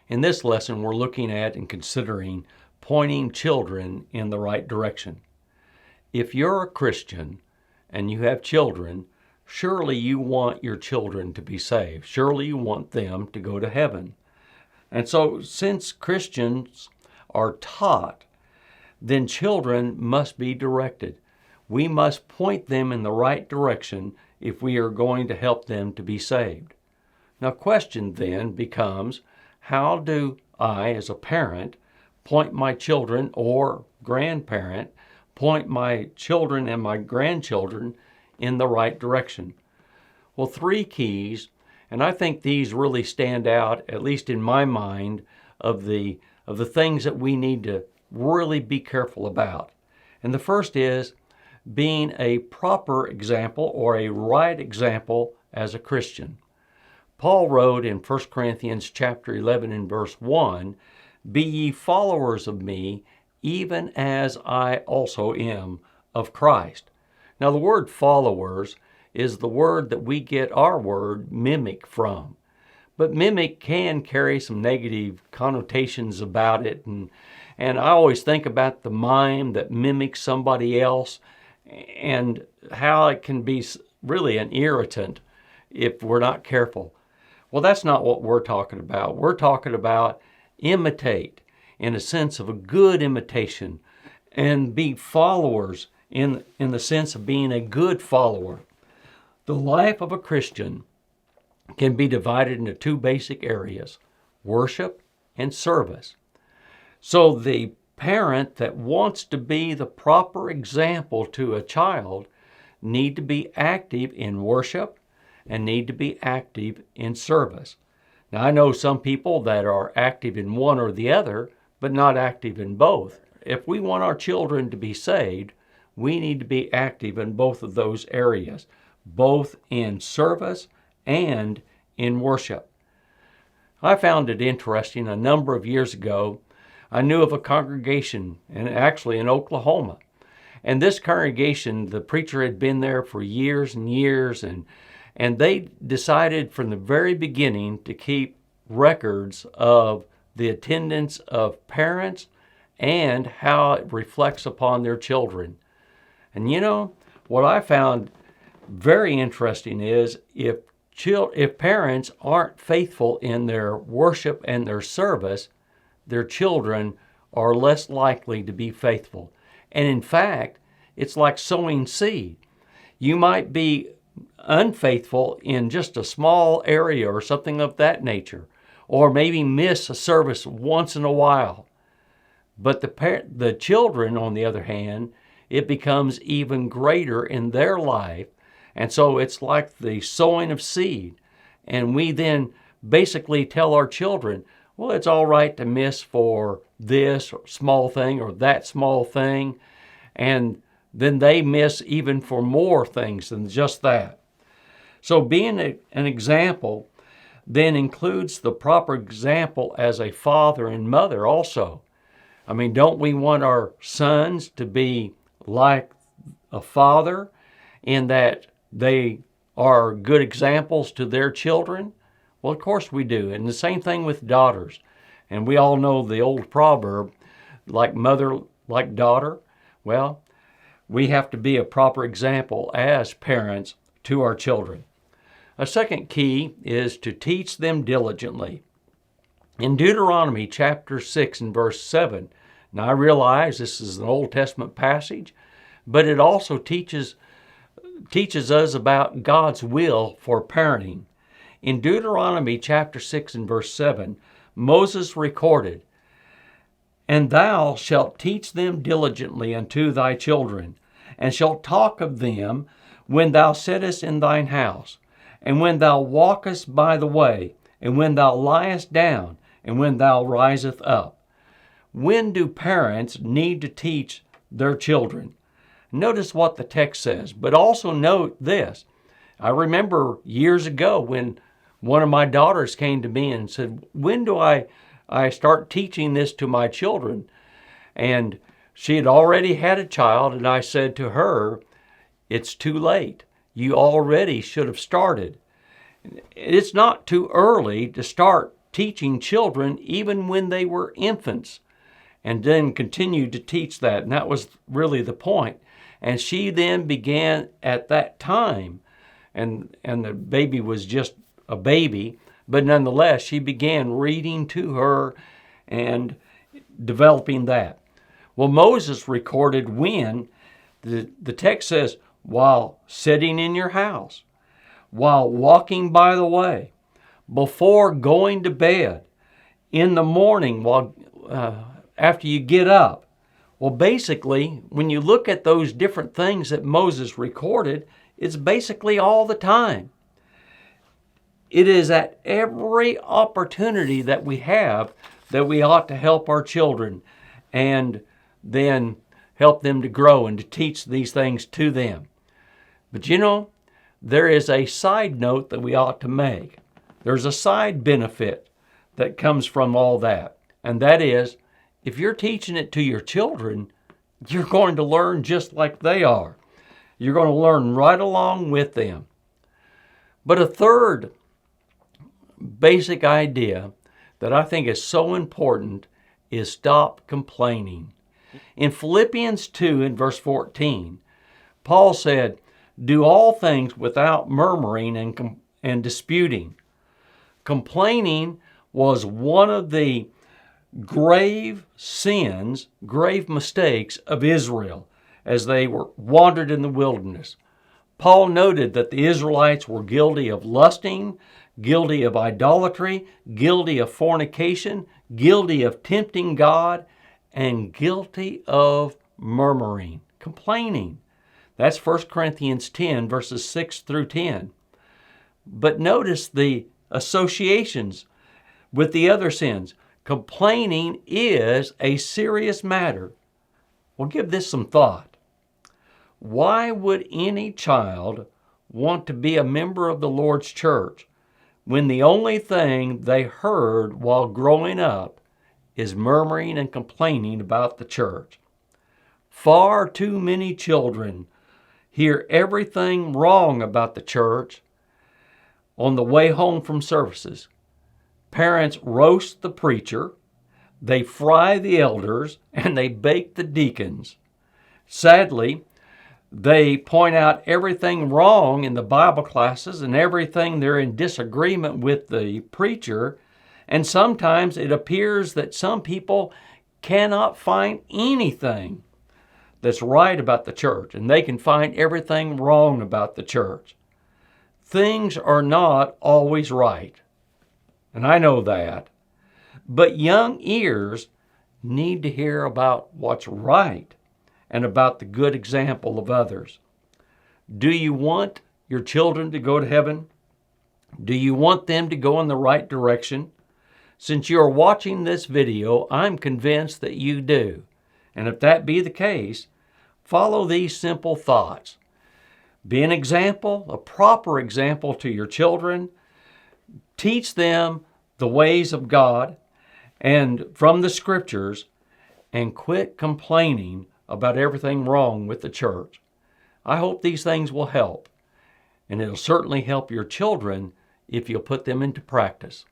In this lesson, we're looking at and considering pointing children in the right direction. If you're a Christian and you have children, surely you want your children to be saved. Surely you want them to go to heaven. And so since Christians are taught, then children must be directed. We must point them in the right direction if we are going to help them to be saved. Now, question then becomes, how do I, as a parent, point my children or grandparent, point my children and my grandchildren in the right direction? Well, three keys, and I think these really stand out, at least in my mind, of the things that we need to really be careful about. And the first is being a proper example or a right example as a Christian. Paul wrote in 1 Corinthians chapter 11 and verse 1, "Be ye followers of me, even as I also am of Christ." Now the word followers is the word that we get our word mimic from. But mimic can carry some negative connotations about it. And I always think about the mime that mimics somebody else and how it can be really an irritant if we're not careful. Well, that's not what we're talking about. We're talking about imitate in a sense of a good imitation and be followers in the sense of being a good follower. The life of a Christian can be divided into two basic areas, worship and service. So the parent that wants to be the proper example to a child need to be active in worship and need to be active in service. Now, I know some people that are active in one or the other, but not active in both. If we want our children to be saved, we need to be active in both of those areas, both in service and in worship. I found it interesting. A number of years ago, I knew of a congregation, and actually in Oklahoma. And this congregation, the preacher had been there for years and years, and they decided from the very beginning to keep records of the attendance of parents and how it reflects upon their children. And you know, what I found very interesting is if parents aren't faithful in their worship and their service, their children are less likely to be faithful. And in fact, it's like sowing seed. You might be unfaithful in just a small area or something of that nature, or maybe miss a service once in a while. But the children, on the other hand, it becomes even greater in their life. And so it's like the sowing of seed. And we then basically tell our children, well, it's all right to miss for this small thing or that small thing. And then they miss even for more things than just that. So being an example then includes the proper example as a father and mother also. I mean, don't we want our sons to be like a father in that they are good examples to their children? Well, of course we do. And the same thing with daughters. And we all know the old proverb, like mother, like daughter. Well, we have to be a proper example as parents to our children. A second key is to teach them diligently. In Deuteronomy chapter 6 and verse 7, now I realize this is an Old Testament passage, but it also teaches us about God's will for parenting. In Deuteronomy chapter 6 and verse 7, Moses recorded, "And thou shalt teach them diligently unto thy children, and shalt talk of them when thou sittest in thine house, and when thou walkest by the way, and when thou liest down, and when thou risest up." When do parents need to teach their children? Notice what the text says, but also note this. I remember years ago when one of my daughters came to me and said, when do I start teaching this to my children? And she had already had a child, and I said to her, it's too late. You already should have started. It's not too early to start teaching children even when they were infants, and then continued to teach that. And that was really the point. And she then began at that time, and the baby was just a baby, but nonetheless, she began reading to her and developing that. Well, Moses recorded when, the text says, while sitting in your house, while walking by the way, before going to bed, in the morning, while after you get up. Well, basically, when you look at those different things that Moses recorded, it's basically all the time. It is at every opportunity that we have that we ought to help our children and then help them to grow and to teach these things to them. But you know, there is a side note that we ought to make. There's a side benefit that comes from all that, and that is, if you're teaching it to your children, you're going to learn just like they are. You're going to learn right along with them. But a third basic idea that I think is so important is stop complaining. In Philippians 2 in verse 14, Paul said, do all things without murmuring and disputing. Complaining was one of the grave sins, grave mistakes of Israel as they were wandered in the wilderness. Paul noted that the Israelites were guilty of lusting, guilty of idolatry, guilty of fornication, guilty of tempting God, and guilty of murmuring, complaining. That's 1 Corinthians 10, verses 6 through 10. But notice the associations with the other sins. Complaining is a serious matter. Well, give this some thought. Why would any child want to be a member of the Lord's church when the only thing they heard while growing up is murmuring and complaining about the church? Far too many children hear everything wrong about the church on the way home from services. Parents roast the preacher, they fry the elders, and they bake the deacons. Sadly, they point out everything wrong in the Bible classes and everything they're in disagreement with the preacher, and sometimes it appears that some people cannot find anything that's right about the church, and they can find everything wrong about the church. Things are not always right, and I know that. But young ears need to hear about what's right and about the good example of others. Do you want your children to go to heaven? Do you want them to go in the right direction? Since you are watching this video, I'm convinced that you do. And if that be the case, follow these simple thoughts. Be an example, a proper example to your children. Teach them the ways of God and from the scriptures, and quit complaining about everything wrong with the church. I hope these things will help, and it'll certainly help your children if you'll put them into practice.